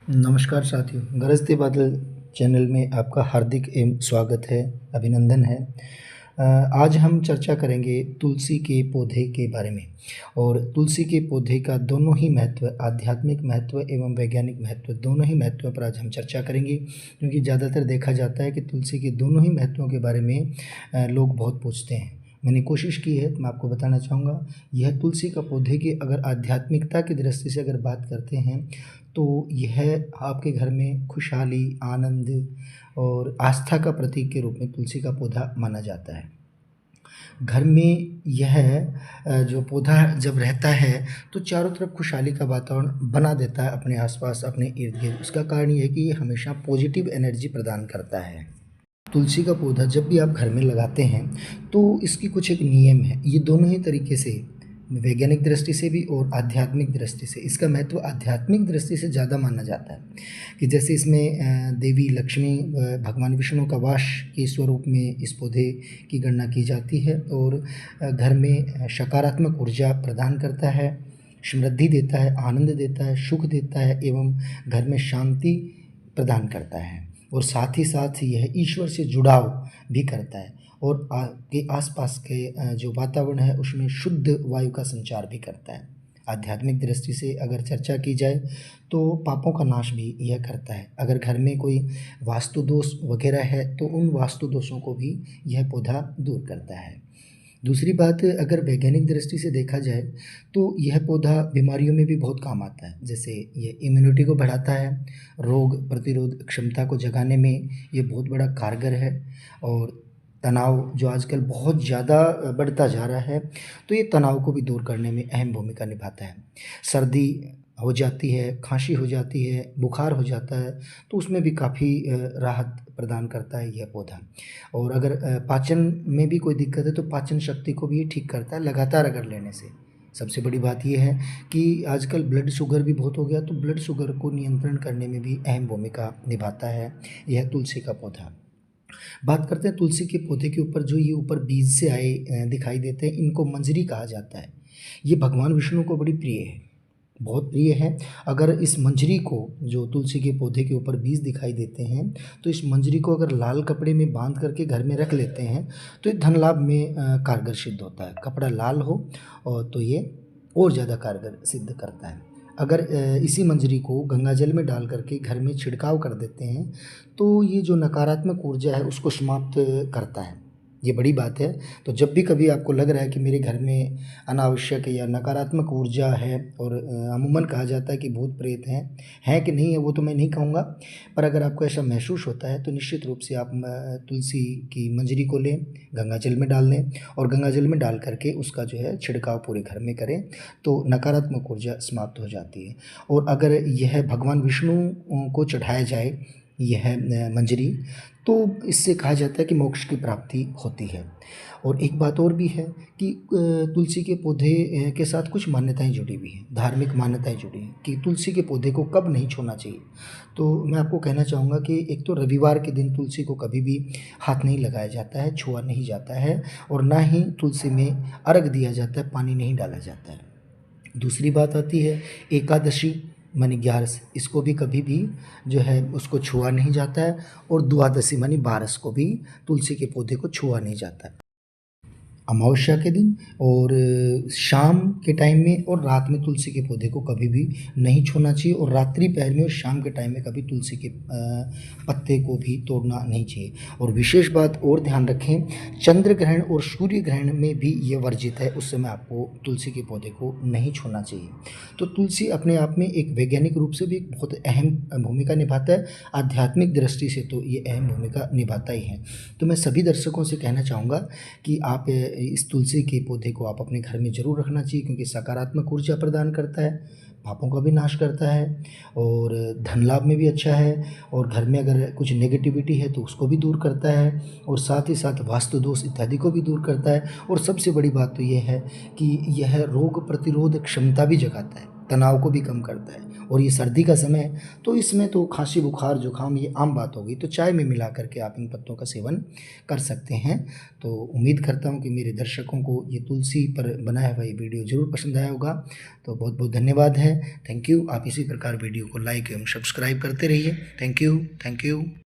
नमस्कार साथियों, गरजते बादल चैनल में आपका हार्दिक एवं स्वागत है, अभिनंदन है। आज हम चर्चा करेंगे तुलसी के पौधे के बारे में और तुलसी के पौधे का दोनों ही महत्व, आध्यात्मिक महत्व एवं वैज्ञानिक महत्व, दोनों ही महत्वों पर आज हम चर्चा करेंगे। क्योंकि ज़्यादातर देखा जाता है कि तुलसी के दोनों ही महत्वों के बारे में लोग बहुत पूछते हैं। मैंने कोशिश की है, तो मैं आपको बताना चाहूँगा, यह तुलसी का पौधे की अगर आध्यात्मिकता की दृष्टि से अगर बात करते हैं तो यह आपके घर में खुशहाली, आनंद और आस्था का प्रतीक के रूप में तुलसी का पौधा माना जाता है। घर में यह जो पौधा जब रहता है तो चारों तरफ खुशहाली का वातावरण बना देता है अपने आसपास, अपने इर्द-गिर्द। उसका कारण ये है कि ये हमेशा पॉजिटिव एनर्जी प्रदान करता है। तुलसी का पौधा जब भी आप घर में लगाते हैं तो इसकी कुछ एक नियम है। ये दोनों ही तरीके से, वैज्ञानिक दृष्टि से भी और आध्यात्मिक दृष्टि से, इसका महत्व आध्यात्मिक दृष्टि से ज़्यादा माना जाता है कि जैसे इसमें देवी लक्ष्मी, भगवान विष्णु का वास के स्वरूप में इस पौधे की गणना की जाती है और घर में सकारात्मक ऊर्जा प्रदान करता है, समृद्धि देता है, आनंद देता है, सुख देता है एवं घर में शांति प्रदान करता है। और साथ ही साथ यह ईश्वर से जुड़ाव भी करता है और आपके आसपास के जो वातावरण है उसमें शुद्ध वायु का संचार भी करता है। आध्यात्मिक दृष्टि से अगर चर्चा की जाए तो पापों का नाश भी यह करता है। अगर घर में कोई वास्तु दोष वगैरह है तो उन वास्तु दोषों को भी यह पौधा दूर करता है। दूसरी बात, अगर वैज्ञानिक दृष्टि से देखा जाए तो यह पौधा बीमारियों में भी बहुत काम आता है। जैसे ये इम्यूनिटी को बढ़ाता है, रोग प्रतिरोध क्षमता को जगाने में ये बहुत बड़ा कारगर है और तनाव जो आजकल बहुत ज़्यादा बढ़ता जा रहा है तो ये तनाव को भी दूर करने में अहम भूमिका निभाता है। सर्दी हो जाती है, खांसी हो जाती है, बुखार हो जाता है तो उसमें भी काफ़ी राहत प्रदान करता है यह पौधा। और अगर पाचन में भी कोई दिक्कत है तो पाचन शक्ति को भी ये ठीक करता है लगातार अगर लेने से। सबसे बड़ी बात ये है कि आजकल ब्लड शुगर भी बहुत हो गया, तो ब्लड शुगर को नियंत्रण करने में भी अहम भूमिका निभाता है यह तुलसी का पौधा। बात करते हैं तुलसी के पौधे के ऊपर, जो ये ऊपर बीज से आए दिखाई देते हैं, इनको मंजरी कहा जाता है। ये भगवान विष्णु को बड़ी प्रिय है, बहुत प्रिय है। अगर इस मंजरी को, जो तुलसी के पौधे के ऊपर बीज दिखाई देते हैं, तो इस मंजरी को अगर लाल कपड़े में बांध करके घर में रख लेते हैं तो ये धन लाभ में कारगर सिद्ध होता है। कपड़ा लाल हो और तो ये और ज़्यादा कारगर सिद्ध करता है। अगर इसी मंजरी को गंगा जल में डाल करके घर में छिड़काव कर देते हैं तो ये जो नकारात्मक ऊर्जा है उसको समाप्त करता है। ये बड़ी बात है। तो जब भी कभी आपको लग रहा है कि मेरे घर में अनावश्यक या नकारात्मक ऊर्जा है, और अमूमन कहा जाता है कि भूत प्रेत हैं कि नहीं है वो तो मैं नहीं कहूँगा, पर अगर आपको ऐसा महसूस होता है तो निश्चित रूप से आप तुलसी की मंजरी को लें, गंगा जल में डाल दें और गंगा जल में डाल करके उसका जो है छिड़काव पूरे घर में करें तो नकारात्मक ऊर्जा समाप्त हो जाती है। और अगर यह भगवान विष्णु को चढ़ाया जाए यह मंजरी, तो इससे कहा जाता है कि मोक्ष की प्राप्ति होती है। और एक बात और भी है कि तुलसी के पौधे के साथ कुछ मान्यताएं जुड़ी हुई हैं, धार्मिक मान्यताएं जुड़ी हैं कि तुलसी के पौधे को कब नहीं छूना चाहिए। तो मैं आपको कहना चाहूँगा कि एक तो रविवार के दिन तुलसी को कभी भी हाथ नहीं लगाया जाता है, छुआ नहीं जाता है, और ना ही तुलसी में अर्घ दिया जाता है, पानी नहीं डाला जाता है। दूसरी बात आती है एकादशी मानी 11, इसको भी कभी भी जो है उसको छुआ नहीं जाता है, और द्वादशी मानी 12 को भी तुलसी के पौधे को छुआ नहीं जाता है। अमावस्या के दिन और शाम के टाइम में और रात में तुलसी के पौधे को कभी भी नहीं छूना चाहिए, और रात्रि पहर में और शाम के टाइम में कभी तुलसी के पत्ते को भी तोड़ना नहीं चाहिए। और विशेष बात और ध्यान रखें, चंद्र ग्रहण और सूर्य ग्रहण में भी ये वर्जित है, उस समय आपको तुलसी के पौधे को नहीं छूना चाहिए। तो तुलसी अपने आप में एक वैज्ञानिक रूप से भी एक बहुत अहम भूमिका निभाता है, आध्यात्मिक दृष्टि से तो ये अहम भूमिका निभाता ही है। तो मैं सभी दर्शकों से कहना चाहूँगा कि आप इस तुलसी के पौधे को आप अपने घर में ज़रूर रखना चाहिए, क्योंकि सकारात्मक ऊर्जा प्रदान करता है, पापों का भी नाश करता है और धन लाभ में भी अच्छा है, और घर में अगर कुछ नेगेटिविटी है तो उसको भी दूर करता है, और साथ ही साथ वास्तु दोष इत्यादि को भी दूर करता है। और सबसे बड़ी बात तो ये है कि यह रोग प्रतिरोध क्षमता भी जगाता है। तनाव को भी कम करता है। और ये सर्दी का समय है तो इसमें तो खांसी बुखार जुकाम ये आम बात हो गई, तो चाय में मिला करके आप इन पत्तों का सेवन कर सकते हैं। तो उम्मीद करता हूँ कि मेरे दर्शकों को ये तुलसी पर बनाया हुआ ये वीडियो ज़रूर पसंद आया होगा। तो बहुत बहुत धन्यवाद है, थैंक यू। आप इसी प्रकार वीडियो को लाइक एवं सब्सक्राइब करते रहिए। Thank you, thank you.